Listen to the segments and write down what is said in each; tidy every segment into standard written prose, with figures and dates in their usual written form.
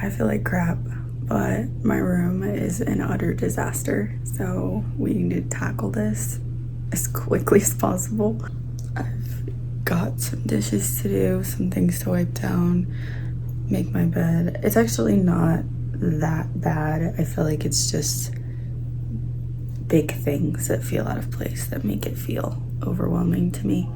I feel like crap, but my room is an utter disaster, so we need to tackle this as quickly as possible. I've got some dishes to do, some things to wipe down, make my bed. It's actually not that bad. I feel like it's just big things that feel out of place that make it feel overwhelming to me.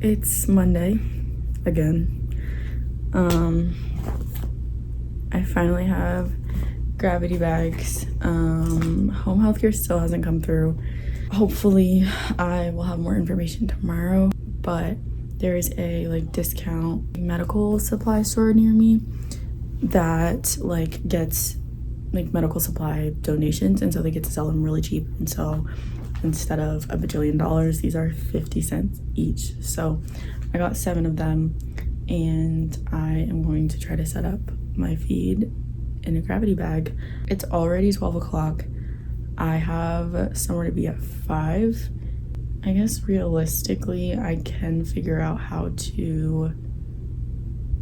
It's Monday again. I finally have gravity bags. Home healthcare still hasn't come through. Hopefully I will have more information tomorrow, but there is a like discount medical supply store near me that like gets like medical supply donations, and so they get to sell them really cheap. And so instead of a bajillion dollars, these are 50 cents each. So I got 7 of them, and I am going to try to set up my feed in a gravity bag. It's already 12 o'clock. I have somewhere to be at 5. I guess realistically I can figure out how to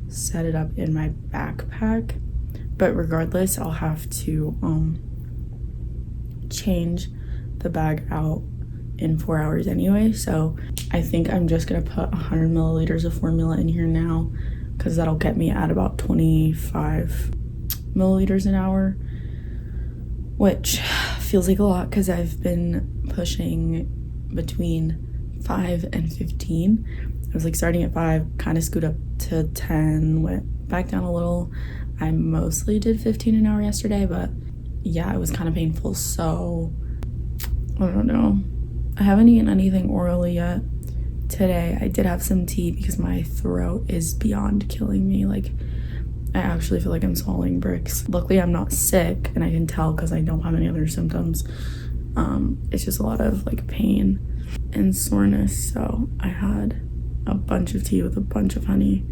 set it up in my backpack, but regardless I'll have to change the bag out in 4 hours anyway. So I think I'm just gonna put 100 milliliters of formula in here now, because that'll get me at about 25 milliliters an hour, which feels like a lot because I've been pushing between 5 and 15. I was like starting at 5, kind of scoot up to 10, went back down a little. I mostly did 15 an hour yesterday, but yeah, it was kind of painful. So I don't know. I haven't eaten anything orally yet. Today I did have some tea because my throat is beyond killing me. Like, I actually feel like I'm swallowing bricks. Luckily I'm not sick, and I can tell because I don't have any other symptoms. It's just a lot of like pain and soreness. So I had a bunch of tea with a bunch of honey,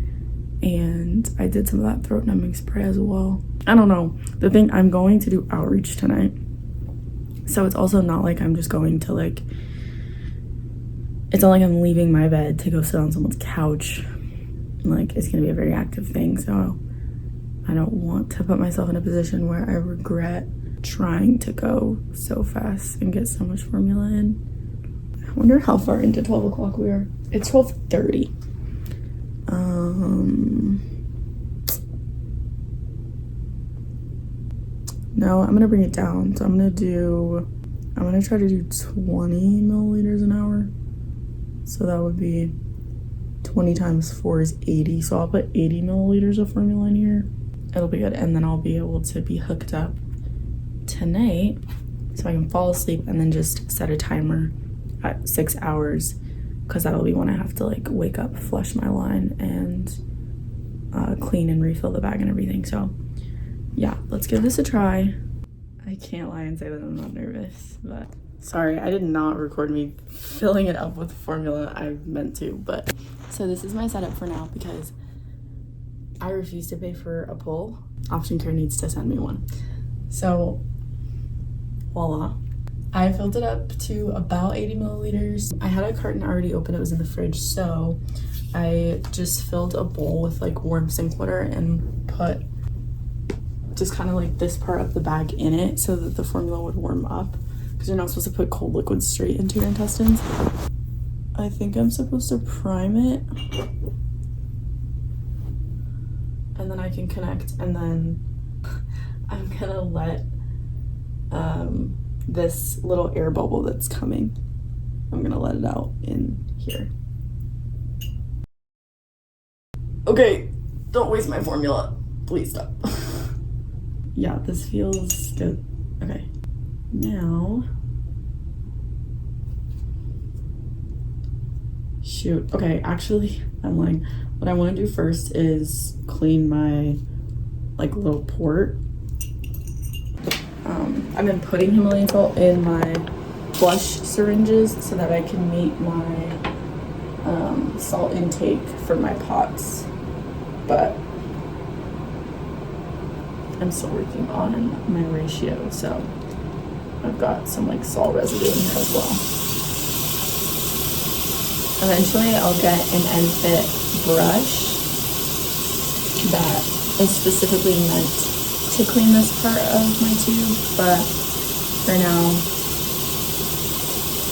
and I did some of that throat numbing spray as well. I don't know. The thing, I'm going to do outreach tonight, so it's also not like I'm just going to like, it's not like I'm leaving my bed to go sit on someone's couch. Like, it's gonna be a very active thing, so I don't want to put myself in a position where I regret trying to go so fast and get so much formula in. I wonder how far into 12 o'clock we are. It's 12:30. No, I'm gonna bring it down. So I'm gonna try to do 20 milliliters an hour. So that would be 20 times 4 is 80. So I'll put 80 milliliters of formula in here. It'll be good. And then I'll be able to be hooked up tonight so I can fall asleep and then just set a timer at 6 hours, because that'll be when I have to like wake up, flush my line, and clean and refill the bag and everything. So yeah, let's give this a try. I can't lie and say that I'm not nervous, but sorry, I did not record me filling it up with formula. I meant to, but so this is my setup for now because I refuse to pay for a pull. Option Care needs to send me one. So voila. I filled it up to about 80 milliliters. I had a carton already open, it was in the fridge, so I just filled a bowl with like warm sink water and put just kind of like this part of the bag in it so that the formula would warm up, because you're not supposed to put cold liquids straight into your intestines. I think I'm supposed to prime it, and then I can connect, and then I'm gonna let this little air bubble that's coming, I'm gonna let it out in here. Okay, don't waste my formula. Please stop. Yeah, this feels good. Okay, now, shoot. Okay, actually, I'm lying. What I want to do first is clean my like little port. I've been putting Himalayan salt in my flush syringes so that I can meet my salt intake for my pots, but I'm still working on my ratio, so I've got some like salt residue in here as well. Eventually I'll get an Enfit brush that is specifically meant to clean this part of my tube, but for now,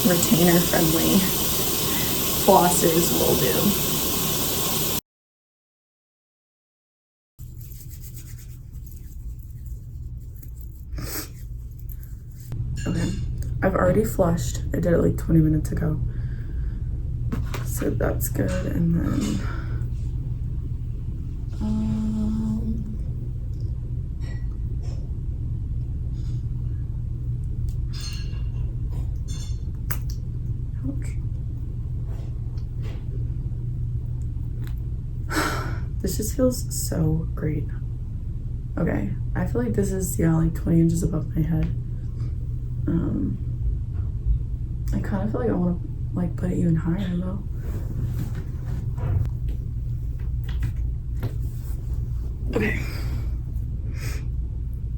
retainer friendly flossers will do. Okay, I've already flushed. I did it like 20 minutes ago. So that's good. And then this just feels so great. Okay, I feel like this is, yeah, like 20 inches above my head. I kind of feel like I want to like put it even higher though. Okay.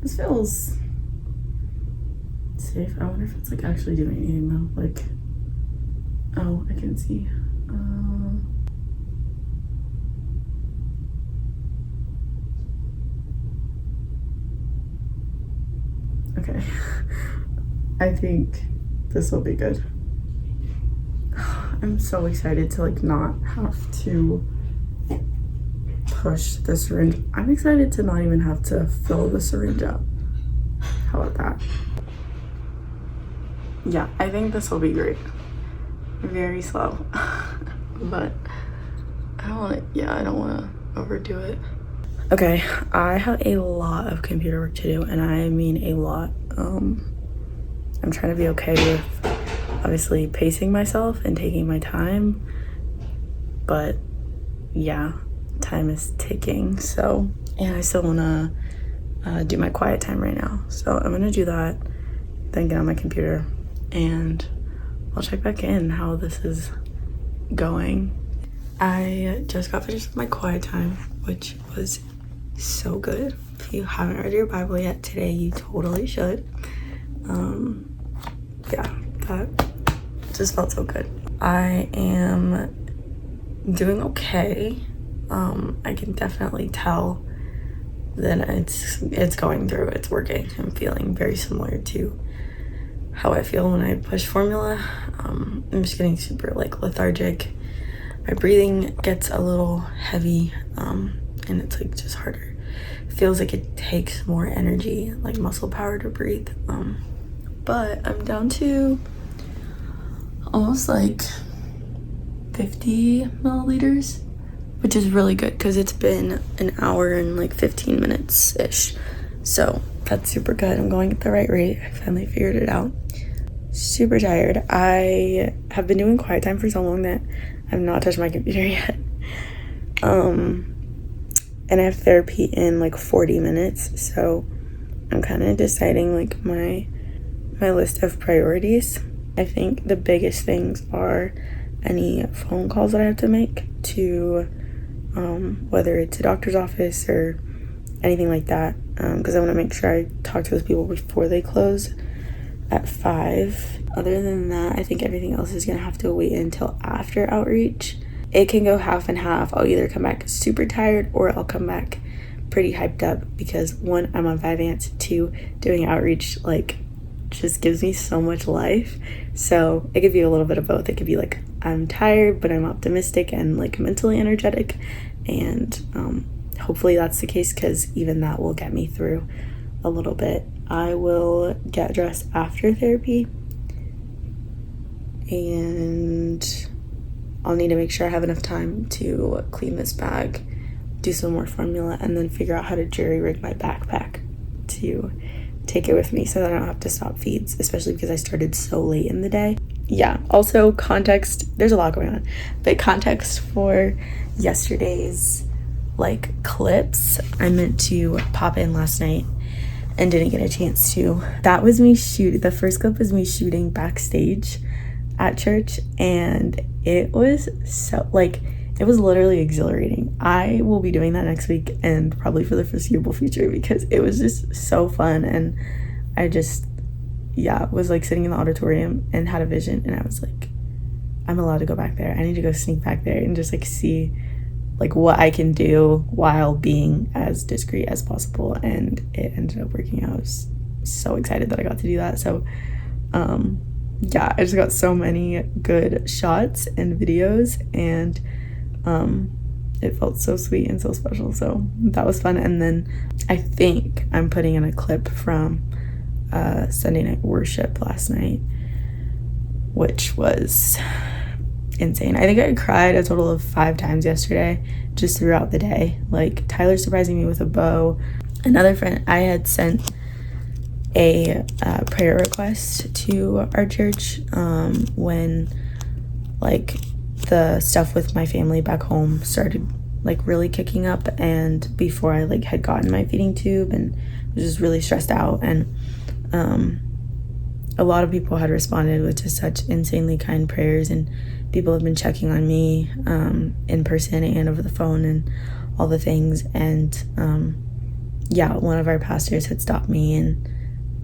This feels safe. I wonder if it's like actually doing anything though. Like, oh, I can see. Okay. I think this will be good. I'm so excited to like not have to push the syringe. I'm excited to not even have to fill the syringe up. How about that? Yeah, I think this will be great. Very slow. But I don't want to overdo it. Okay, I have a lot of computer work to do, and I mean a lot. I'm trying to be okay with obviously pacing myself and taking my time, but yeah, time is ticking. So, and I still want to do my quiet time right now, so I'm gonna do that, then get on my computer, and I'll check back in how this is going. I just got finished with my quiet time, which was so good. If you haven't read your Bible yet today, you totally should. Yeah, that just felt so good. I am doing okay. I can definitely tell that it's going through, it's working. I'm feeling very similar to how I feel when I push formula. I'm just getting super like lethargic. My breathing gets a little heavy, and it's like just harder. It feels like it takes more energy, like muscle power to breathe. But I'm down to almost like 50 milliliters, which is really good because it's been an hour and like 15 minutes ish. So that's super good. I'm going at the right rate. I finally figured it out. Super tired. I have been doing quiet time for so long that I've not touched my computer yet. And I have therapy in like 40 minutes, so I'm kind of deciding like my list of priorities. I think the biggest things are any phone calls that I have to make to whether it's a doctor's office or anything like that, because I want to make sure I talk to those people before they close at 5. Other than that, I think everything else is gonna have to wait until after outreach. It can go half and half. I'll either come back super tired or I'll come back pretty hyped up because 1, I'm on Vyvanse, 2, doing outreach like just gives me so much life. So it could be a little bit of both. It could be like I'm tired but I'm optimistic and like mentally energetic, and hopefully that's the case because even that will get me through a little bit. I will get dressed after therapy, and I'll need to make sure I have enough time to clean this bag, do some more formula, and then figure out how to jury rig my backpack to take it with me so that I don't have to stop feeds, especially because I started so late in the day. Yeah, also context, there's a lot going on, but context for yesterday's like clips, I meant to pop in last night and didn't get a chance to. That was me the first clip was me shooting backstage at church, and it was so like it was literally exhilarating. I will be doing that next week and probably for the foreseeable future because it was just so fun, and was like sitting in the auditorium and had a vision, and I was like, I'm allowed to go back there. I need to go sneak back there and just like see like what I can do while being as discreet as possible. And it ended up working out. I was so excited that I got to do that. So I just got so many good shots and videos, and it felt so sweet and so special. So that was fun. And then I think I'm putting in a clip from Sunday night worship last night, which was insane. I think I cried a total of 5 times yesterday, just throughout the day. Like, Tyler surprising me with a bow. Another friend, I had sent a prayer request to our church when like the stuff with my family back home started like really kicking up, and before I like had gotten my feeding tube and was just really stressed out. And a lot of people had responded with just such insanely kind prayers, and people have been checking on me in person and over the phone and all the things. And one of our pastors had stopped me and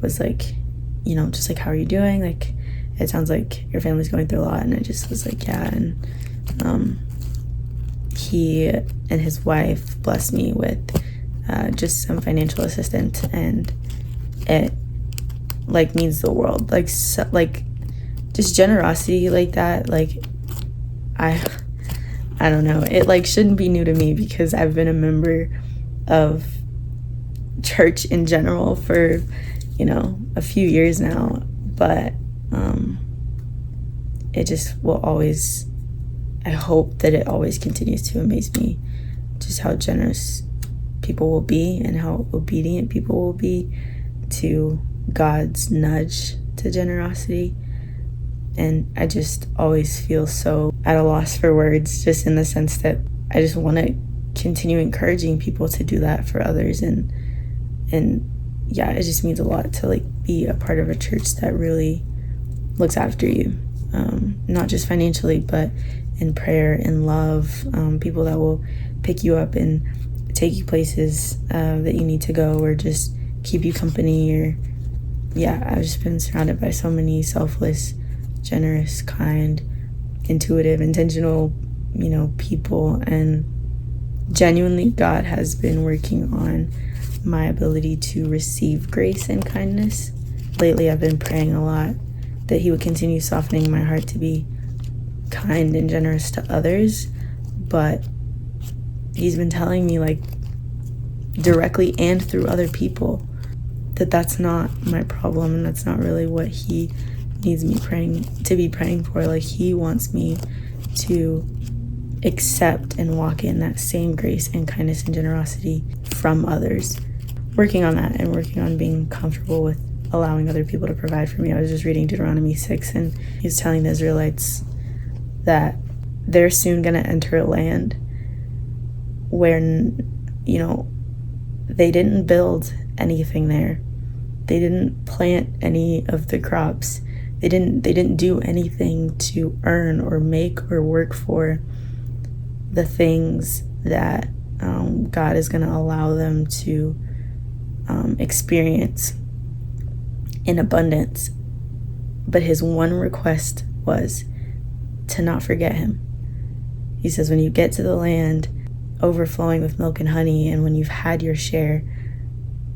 was like, you know, just like, how are you doing? Like, it sounds like your family's going through a lot. And I just was like, yeah. And he and his wife blessed me with just some financial assistance, and it like means the world. Like, so, like just generosity like that, like I don't know, it like shouldn't be new to me because I've been a member of church in general for, you know, a few years now, but it just will always, I hope that it always continues to amaze me just how generous people will be and how obedient people will be to God's nudge to generosity. And I just always feel so at a loss for words, just in the sense that I just want to continue encouraging people to do that for others. And yeah, it just means a lot to like be a part of a church that really looks after you, not just financially, but in prayer and love, people that will pick you up and take you places that you need to go, or just keep you company. Or I've just been surrounded by so many selfless, generous, kind, intuitive, intentional, you know, people. And genuinely, God has been working on my ability to receive grace and kindness. Lately, I've been praying a lot that He would continue softening my heart to be kind and generous to others. But He's been telling me, like, directly and through other people, that that's not my problem, and that's not really what He needs me to be praying for. Like, He wants me to accept and walk in that same grace and kindness and generosity from others. Working on that, and working on being comfortable with allowing other people to provide for me. I was just reading Deuteronomy 6, and He was telling the Israelites that they're soon going to enter a land where, you know, they didn't build anything there. They didn't plant any of the crops. They didn't do anything to earn or make or work for the things that God is going to allow them to experience in abundance. But His one request was to not forget Him. He says, when you get to the land overflowing with milk and honey, and when you've had your share,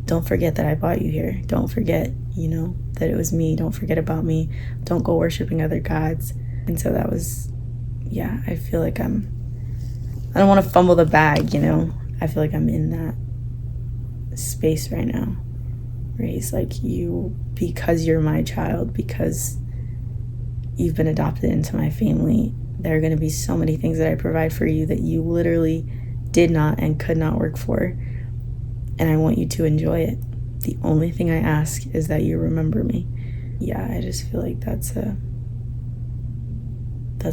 don't forget that I brought you here. Don't forget, you know, that it was me. Don't forget about me. Don't go worshiping other gods. And so that was, I feel like I don't want to fumble the bag, you know. I feel like I'm in that space right now, where He's like, because you're my child, because you've been adopted into my family, there are going to be so many things that I provide for you that you literally did not and could not work for. And I want you to enjoy it. The only thing I ask is that you remember me. I just feel like that's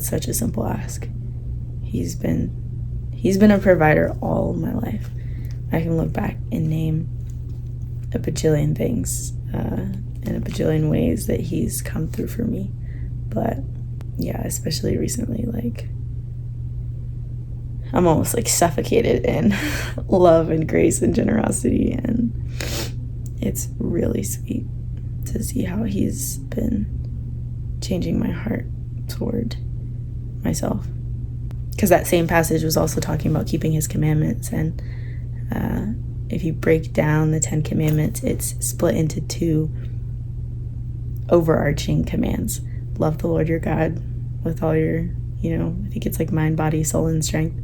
such a simple ask. He's been a provider all my life. I can look back and name a bajillion things in a bajillion ways that He's come through for me. But especially recently, like, I'm almost like suffocated in love and grace and generosity, and it's really sweet to see how he's been changing my heart toward myself. Because that same passage was also talking about keeping his commandments, and if you break down the 10 commandments, it's split into 2 overarching commands. Love the Lord your God with all your, I think it's like mind, body, soul, and strength,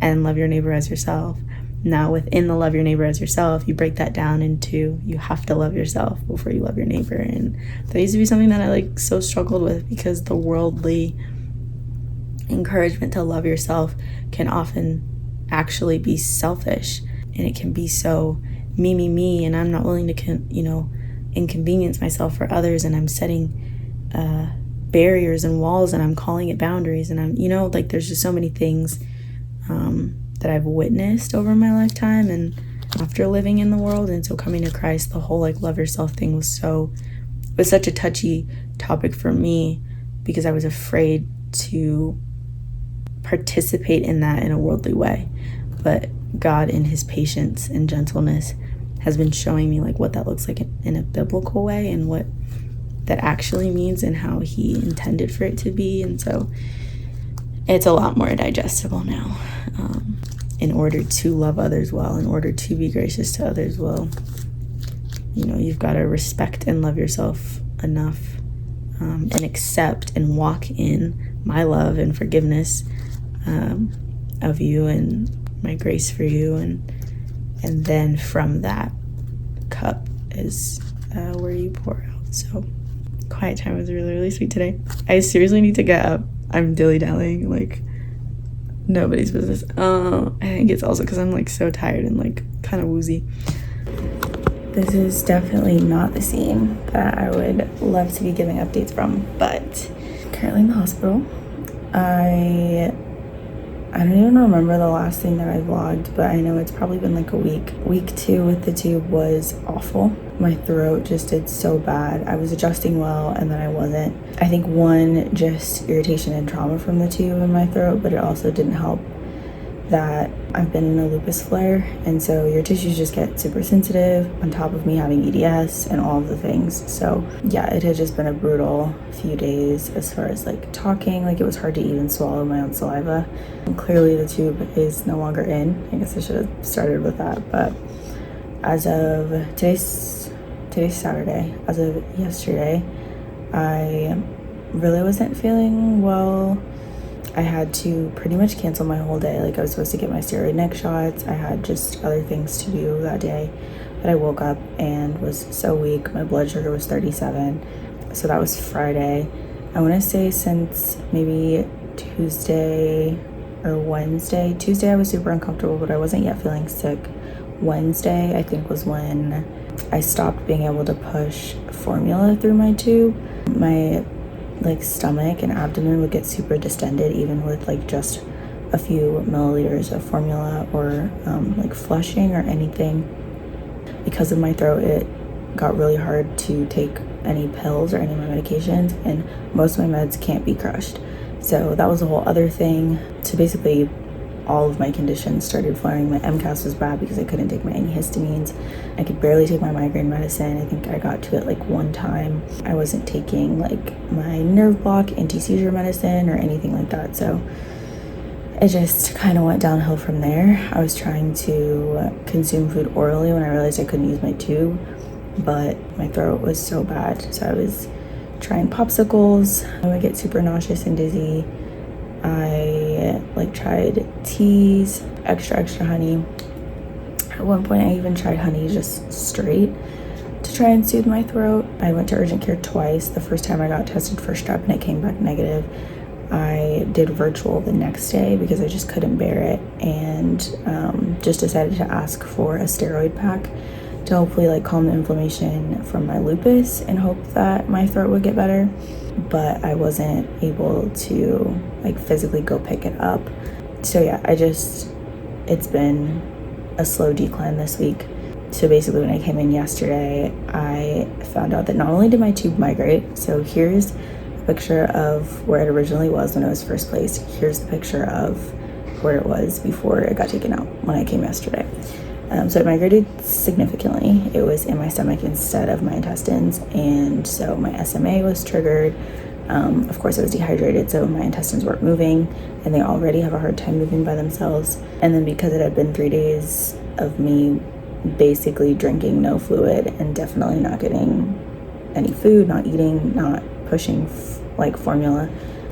and love your neighbor as yourself. Now, within the love your neighbor as yourself, you break that down into you have to love yourself before you love your neighbor. And that used to be something that I so struggled with, because the worldly encouragement to love yourself can often actually be selfish, and it can be so me, and I'm not willing to inconvenience myself for others, and I'm setting barriers and walls, and I'm calling it boundaries, and I'm there's just so many things that I've witnessed over my lifetime and after living in the world. And so coming to Christ, the whole love yourself thing was such a touchy topic for me, because I was afraid to participate in that in a worldly way. But God, in his patience and gentleness, has been showing me what that looks like in a biblical way, and what that actually means, and how he intended for it to be. And so it's a lot more digestible now. In order to love others well, in order to be gracious to others well, you've got to respect and love yourself enough, and accept and walk in my love and forgiveness of you, and my grace for you, and then from that cup is where you pour out. So quiet time was really, really sweet today. I seriously need to get up. I'm dilly-dallying nobody's business. I think it's also because I'm so tired and kind of woozy. This is definitely not the scene that I would love to be giving updates from, but currently in the hospital. I don't even remember the last thing that I vlogged, but I know it's probably been a week. Week 2 with the tube was awful. My throat just did so bad. I was adjusting well, and then I wasn't. I think one, just irritation and trauma from the tube in my throat, but it also didn't help that I've been in a lupus flare, and so your tissues just get super sensitive on top of me having EDS and all of the things. So yeah, it had just been a brutal few days as far as talking. It was hard to even swallow my own saliva. And clearly the tube is no longer in. I guess I should have started with that, but as of today's Saturday, as of yesterday, I really wasn't feeling well. I had to pretty much cancel my whole day. I was supposed to get my steroid neck shots. I had just other things to do that day. But I woke up and was so weak. My blood sugar was 37. So that was Friday. I want to say since maybe Tuesday or Wednesday. Tuesday I was super uncomfortable, but I wasn't yet feeling sick. Wednesday I think was when I stopped being able to push formula through my tube. My stomach and abdomen would get super distended even with just a few milliliters of formula or flushing or anything. Because of my throat, it got really hard to take any pills or any of my medications, and most of my meds can't be crushed. So that was a whole other thing. So basically all of my conditions started flaring. My MCAS was bad because I couldn't take my antihistamines. I could barely take my migraine medicine. I think I got to it one time. I wasn't taking my nerve block anti-seizure medicine or anything like that. So it just kind of went downhill from there. I was trying to consume food orally when I realized I couldn't use my tube, but my throat was so bad. So I was trying popsicles. I would get super nauseous and dizzy. I tried teas, extra honey. At one point I even tried honey just straight to try and soothe my throat. I went to urgent care twice. The first time I got tested for strep and it came back negative. I did virtual the next day because I just couldn't bear it, and just decided to ask for a steroid pack to hopefully calm the inflammation from my lupus and hope that my throat would get better. But I wasn't able to physically go pick it up. So yeah, it's been a slow decline this week. So basically when I came in yesterday, I found out that not only did my tube migrate, so here's a picture of where it originally was when it was first placed. Here's the picture of where it was before it got taken out when I came yesterday. So it migrated significantly. It was in my stomach instead of my intestines, and so my SMA was triggered. Of course, I was dehydrated, so my intestines weren't moving, and they already have a hard time moving by themselves. And then because it had been 3 days of me basically drinking no fluid and definitely not getting any food, not eating, not pushing like formula,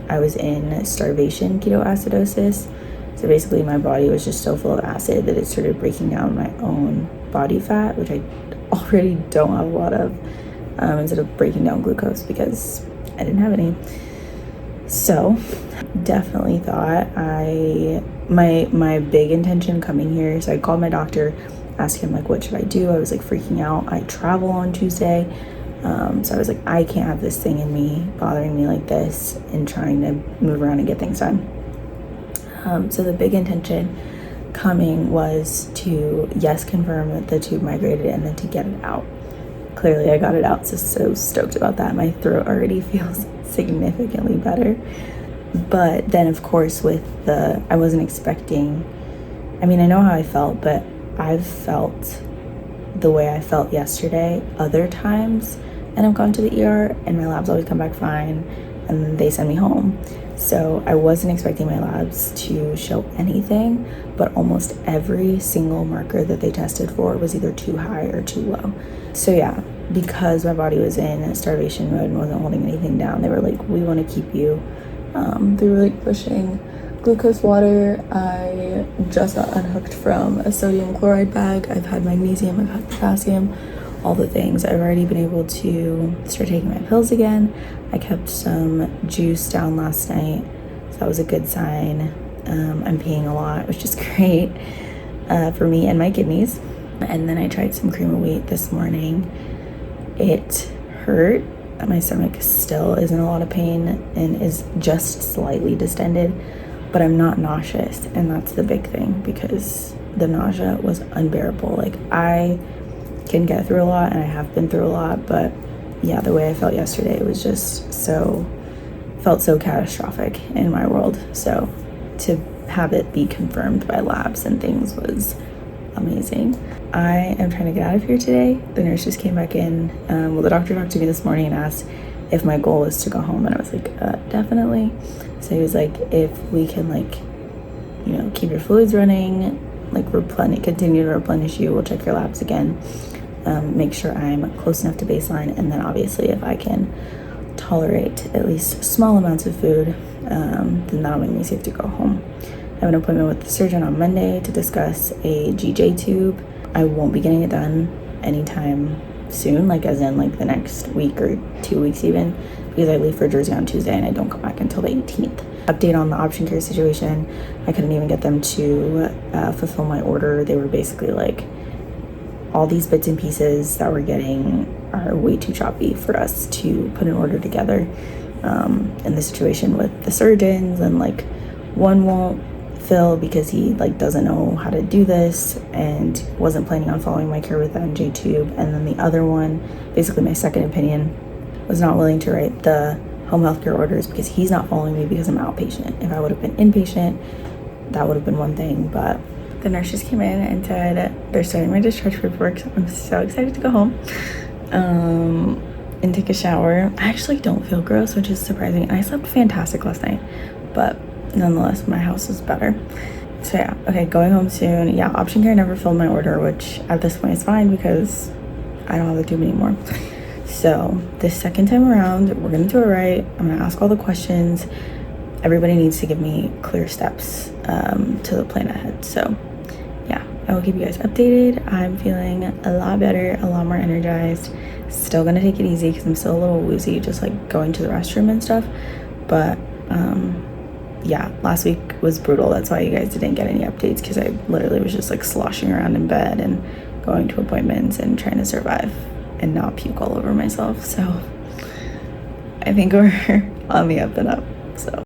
I was in starvation ketoacidosis. So basically my body was just so full of acid that it started breaking down my own body fat, which I already don't have a lot of, instead of breaking down glucose because I didn't have any. So definitely thought my big intention coming here, so I called my doctor, asked him like, what should I do? I was like freaking out. I travel on Tuesday. So I was like, I can't have this thing in me bothering me like this and trying to move around and get things done. So the big intention coming was to, yes, confirm that the tube migrated and then to get it out. Clearly I got it out, so stoked about that. My throat already feels significantly better. But then of course I wasn't expecting, I mean, I know how I felt, but I've felt the way I felt yesterday other times, and I've gone to the ER and my labs always come back fine and then they send me home. So I wasn't expecting my labs to show anything, but almost every single marker that they tested for was either too high or too low. So yeah, because my body was in starvation mode and wasn't holding anything down, they were like, we want to keep you. They were like pushing glucose water. I just got unhooked from a sodium chloride bag. I've had magnesium, I've had potassium, all the things. I've already been able to start taking my pills again. I kept some juice down last night, so that was a good sign. I'm peeing a lot, which is great for me and my kidneys. And then I tried some cream of wheat this morning. It hurt. My stomach still is in a lot of pain and is just slightly distended, but I'm not nauseous, and that's the big thing because the nausea was unbearable. Like, I can get through a lot and I have been through a lot, but yeah, the way I felt yesterday was just felt so catastrophic in my world. So to have it be confirmed by labs and things was amazing. I am trying to get out of here today. The nurse just came back in. The doctor talked to me this morning and asked if my goal was to go home, and I was like, definitely. So he was like, if we can keep your fluids running, continue to replenish you, we'll check your labs again, make sure I'm close enough to baseline, and then obviously if I can tolerate at least small amounts of food, then that'll make me safe to go home. I have an appointment with the surgeon on Monday to discuss a GJ tube. I won't be getting it done anytime soon, as in the next week or 2 weeks even, because I leave for Jersey on Tuesday and I don't come back until the 18th. Update on the Option Care situation. I couldn't even get them to fulfill my order. They were basically like, all these bits and pieces that we're getting are way too choppy for us to put an order together. In the situation with the surgeons, and one won't fill because he doesn't know how to do this and wasn't planning on following my care with the NJ tube, and then the other one, basically my second opinion, was not willing to write the home healthcare orders because he's not following me because I'm outpatient. If I would have been inpatient, that would have been one thing, but the nurse just came in and said they're starting my discharge paperwork, so I'm so excited to go home and take a shower. I actually don't feel gross, which is surprising, and I slept fantastic last night, but nonetheless, my house is better. So yeah, okay, going home soon. Yeah, Option Care never filled my order, which at this point is fine because I don't have the tube anymore. So this second time around, we're gonna do it right. I'm gonna ask all the questions. Everybody needs to give me clear steps to the plan ahead. So yeah, I will keep you guys updated. I'm feeling a lot better, a lot more energized. Still gonna take it easy because I'm still a little woozy, just going to the restroom and stuff. But yeah, last week was brutal. That's why you guys didn't get any updates, because I literally was just sloshing around in bed and going to appointments and trying to survive and not puke all over myself. So I think we're on the up and up. So